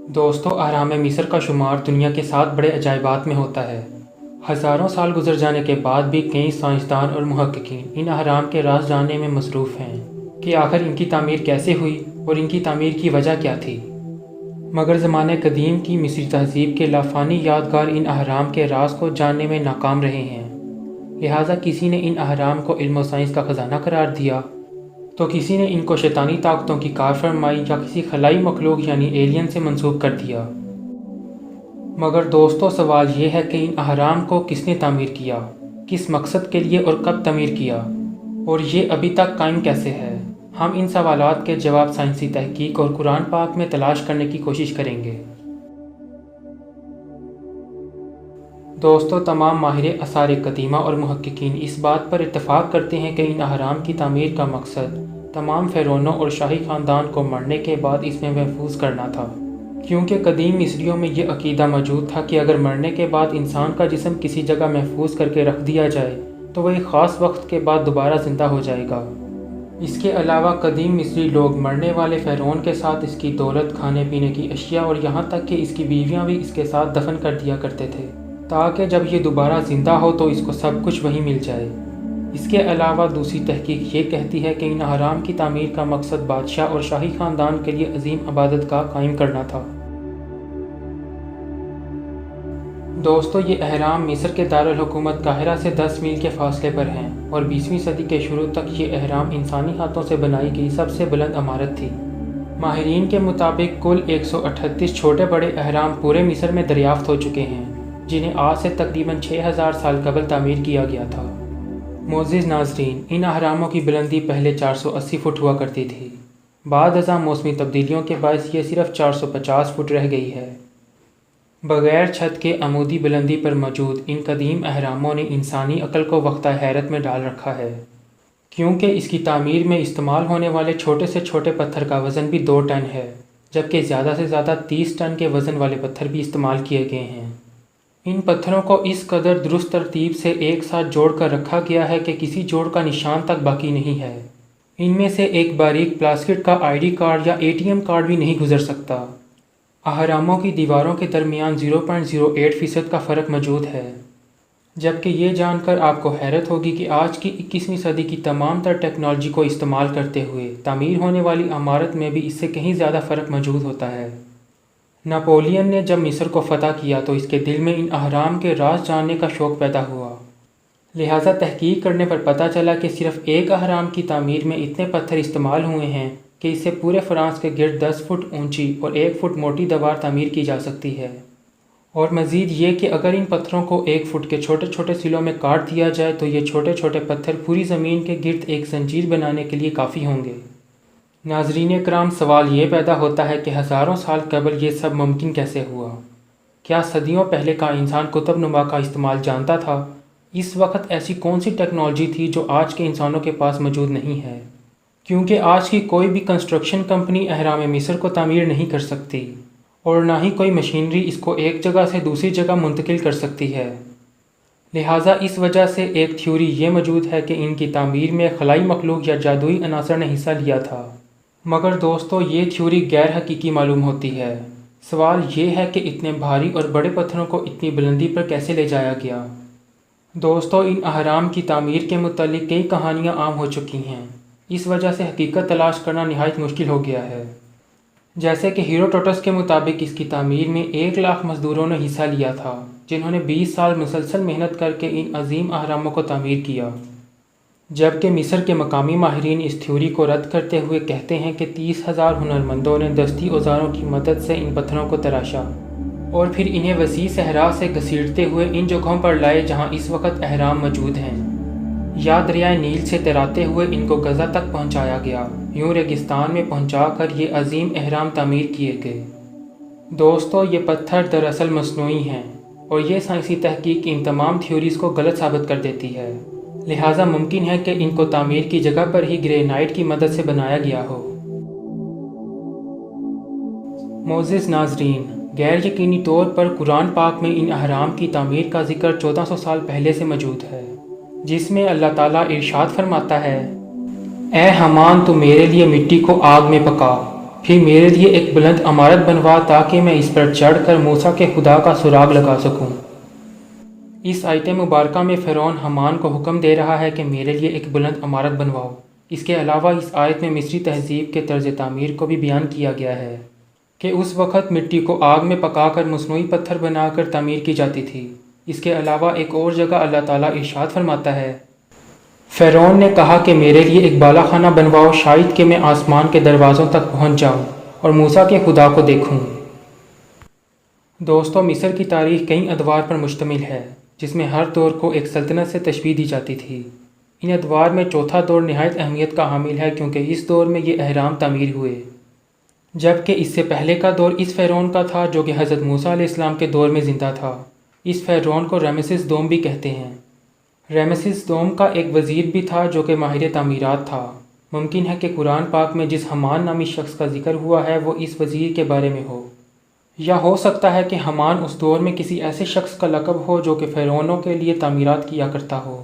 دوستوں، اہرام مصر کا شمار دنیا کے 7 بڑے عجائبات میں ہوتا ہے۔ ہزاروں سال گزر جانے کے بعد بھی کئی سائنسدان اور محققین ان اہرام کے راز جاننے میں مصروف ہیں کہ آخر ان کی تعمیر کیسے ہوئی اور ان کی تعمیر کی وجہ کیا تھی۔ مگر زمانہ قدیم کی مصری تہذیب کے لافانی یادگار ان اہرام کے راز کو جاننے میں ناکام رہے ہیں، لہٰذا کسی نے ان اہرام کو علم و سائنس کا خزانہ قرار دیا تو کسی نے ان کو شیطانی طاقتوں کی کار فرمائی یا کسی خلائی مخلوق یعنی ایلین سے منسوب کر دیا۔ مگر دوستو، سوال یہ ہے کہ ان اہرام کو کس نے تعمیر کیا، کس مقصد کے لیے اور کب تعمیر کیا، اور یہ ابھی تک قائم کیسے ہے؟ ہم ان سوالات کے جواب سائنسی تحقیق اور قرآن پاک میں تلاش کرنے کی کوشش کریں گے۔ دوستو، تمام ماہر آثار قدیمہ اور محققین اس بات پر اتفاق کرتے ہیں کہ ان اہرام کی تعمیر کا مقصد تمام فرعونوں اور شاہی خاندان کو مرنے کے بعد اس میں محفوظ کرنا تھا، کیونکہ قدیم مصریوں میں یہ عقیدہ موجود تھا کہ اگر مرنے کے بعد انسان کا جسم کسی جگہ محفوظ کر کے رکھ دیا جائے تو وہ ایک خاص وقت کے بعد دوبارہ زندہ ہو جائے گا۔ اس کے علاوہ قدیم مصری لوگ مرنے والے فرعون کے ساتھ اس کی دولت، کھانے پینے کی اشیاء اور یہاں تک کہ اس کی بیویاں بھی اس کے ساتھ دفن کر دیا کرتے تھے، تاکہ جب یہ دوبارہ زندہ ہو تو اس کو سب کچھ وہیں مل جائے۔ اس کے علاوہ دوسری تحقیق یہ کہتی ہے کہ ان اہرام کی تعمیر کا مقصد بادشاہ اور شاہی خاندان کے لیے عظیم عبادت گاہ قائم کرنا تھا۔ دوستو، یہ اہرام مصر کے دارالحکومت قاہرہ سے 10 میل کے فاصلے پر ہیں اور 20ویں صدی کے شروع تک یہ اہرام انسانی ہاتھوں سے بنائی گئی سب سے بلند عمارت تھی۔ ماہرین کے مطابق کل 138 چھوٹے بڑے اہرام پورے مصر میں دریافت ہو چکے ہیں، جنہیں آج سے تقریباً 6000 سال قبل تعمیر کیا گیا تھا۔ معزز ناظرین، ان اہراموں کی بلندی پہلے 480 فٹ ہوا کرتی تھی، بعد ازاں موسمی تبدیلیوں کے باعث یہ صرف 450 فٹ رہ گئی ہے۔ بغیر چھت کے عمودی بلندی پر موجود ان قدیم اہراموں نے انسانی عقل کو وقتہ حیرت میں ڈال رکھا ہے، کیونکہ اس کی تعمیر میں استعمال ہونے والے چھوٹے سے چھوٹے پتھر کا وزن بھی 2 ٹن ہے، جبکہ زیادہ سے زیادہ 30 ٹن کے وزن والے پتھر بھی استعمال کیے گئے ہیں۔ ان پتھروں کو اس قدر درست ترتیب سے ایک ساتھ جوڑ کر رکھا گیا ہے کہ کسی جوڑ کا نشان تک باقی نہیں ہے۔ ان میں سے ایک باریک پلاسکٹ کا ID کارڈ یا ATM کارڈ بھی نہیں گزر سکتا۔ اہراموں کی دیواروں کے درمیان 0.08% کا فرق موجود ہے، جبکہ یہ جان کر آپ کو حیرت ہوگی کہ آج کی 21ویں صدی کی تمام تر ٹیکنالوجی کو استعمال کرتے ہوئے تعمیر ہونے والی عمارت میں بھی اس سے کہیں زیادہ فرق موجود ہوتا ہے۔ ناپولین نے جب مصر کو فتح کیا تو اس کے دل میں ان اہرام کے راز جاننے کا شوق پیدا ہوا، لہٰذا تحقیق کرنے پر پتہ چلا کہ صرف ایک اہرام کی تعمیر میں اتنے پتھر استعمال ہوئے ہیں کہ اس سے پورے فرانس کے گرد 10 فٹ اونچی اور 1 فٹ موٹی دیوار تعمیر کی جا سکتی ہے، اور مزید یہ کہ اگر ان پتھروں کو 1 فٹ کے چھوٹے چھوٹے سلوں میں کاٹ دیا جائے تو یہ چھوٹے چھوٹے پتھر پوری زمین کے گرد ایک زنجیر بنانے کے لیے کافی ہوں گے۔ ناظرین کرام، سوال یہ پیدا ہوتا ہے کہ ہزاروں سال قبل یہ سب ممکن کیسے ہوا؟ کیا صدیوں پہلے کا انسان قطب نما کا استعمال جانتا تھا؟ اس وقت ایسی کون سی ٹیکنالوجی تھی جو آج کے انسانوں کے پاس موجود نہیں ہے؟ کیونکہ آج کی کوئی بھی کنسٹرکشن کمپنی اہرام مصر کو تعمیر نہیں کر سکتی، اور نہ ہی کوئی مشینری اس کو ایک جگہ سے دوسری جگہ منتقل کر سکتی ہے۔ لہٰذا اس وجہ سے ایک تھیوری یہ موجود ہے کہ ان کی تعمیر میں خلائی مخلوق یا جادوئی عناصر نے حصہ لیا تھا، مگر دوستو یہ تھیوری غیر حقیقی معلوم ہوتی ہے۔ سوال یہ ہے کہ اتنے بھاری اور بڑے پتھروں کو اتنی بلندی پر کیسے لے جایا گیا؟ دوستو، ان اہرام کی تعمیر کے متعلق کئی کہانیاں عام ہو چکی ہیں، اس وجہ سے حقیقت تلاش کرنا نہایت مشکل ہو گیا ہے۔ جیسے کہ ہیروڈوٹس کے مطابق اس کی تعمیر میں 1 لاکھ مزدوروں نے حصہ لیا تھا، جنہوں نے 20 سال مسلسل محنت کر کے ان عظیم اہراموں کو تعمیر کیا، جبکہ مصر کے مقامی ماہرین اس تھیوری کو رد کرتے ہوئے کہتے ہیں کہ 30,000 ہنرمندوں نے دستی اوزاروں کی مدد سے ان پتھروں کو تراشا اور پھر انہیں وسیع صحرا سے گھسیٹتے ہوئے ان جگہوں پر لائے جہاں اس وقت اہرام موجود ہیں، یا دریائے نیل سے تیراتے ہوئے ان کو غزہ تک پہنچایا گیا، یوں ریگستان میں پہنچا کر یہ عظیم اہرام تعمیر کیے گئے۔ دوستو، یہ پتھر دراصل مصنوعی ہیں اور یہ سائنسی تحقیق ان تمام تھیوریز کو غلط ثابت کر دیتی ہے، لہٰذا ممکن ہے کہ ان کو تعمیر کی جگہ پر ہی گرینائٹ کی مدد سے بنایا گیا ہو۔ معزز ناظرین، غیر یقینی طور پر قرآن پاک میں ان اہرام کی تعمیر کا ذکر 1400 سال پہلے سے موجود ہے، جس میں اللہ تعالیٰ ارشاد فرماتا ہے، اے حمان، تو میرے لیے مٹی کو آگ میں پکا پھر میرے لیے ایک بلند عمارت بنوا تاکہ میں اس پر چڑھ کر موسیٰ کے خدا کا سراغ لگا سکوں۔ اس آیت مبارکہ میں فرعون حمان کو حکم دے رہا ہے کہ میرے لیے ایک بلند عمارت بنواؤ۔ اس کے علاوہ اس آیت میں مصری تہذیب کے طرز تعمیر کو بھی بیان کیا گیا ہے کہ اس وقت مٹی کو آگ میں پکا کر مصنوعی پتھر بنا کر تعمیر کی جاتی تھی۔ اس کے علاوہ ایک اور جگہ اللہ تعالیٰ ارشاد فرماتا ہے، فرعون نے کہا کہ میرے لیے ایک بالا خانہ بنواؤ، شاید کہ میں آسمان کے دروازوں تک پہنچ جاؤں اور موسیٰ کے خدا کو دیکھوں۔ دوستو، مصر کی تاریخ کئی ادوار پر مشتمل ہے، جس میں ہر دور کو ایک سلطنت سے تشبیہ دی جاتی تھی۔ ان ادوار میں چوتھا دور نہایت اہمیت کا حامل ہے کیونکہ اس دور میں یہ اہرام تعمیر ہوئے، جبکہ اس سے پہلے کا دور اس فرعون کا تھا جو کہ حضرت موسیٰ علیہ السلام کے دور میں زندہ تھا۔ اس فرعون کو رامسس دوم بھی کہتے ہیں۔ رامسس دوم کا ایک وزیر بھی تھا جو کہ ماہر تعمیرات تھا۔ ممکن ہے کہ قرآن پاک میں جس حمان نامی شخص کا ذکر ہوا ہے وہ اس وزیر کے بارے میں ہو، یا ہو سکتا ہے کہ حمان اس دور میں کسی ایسے شخص کا لقب ہو جو کہ فرعونوں کے لیے تعمیرات کیا کرتا ہو۔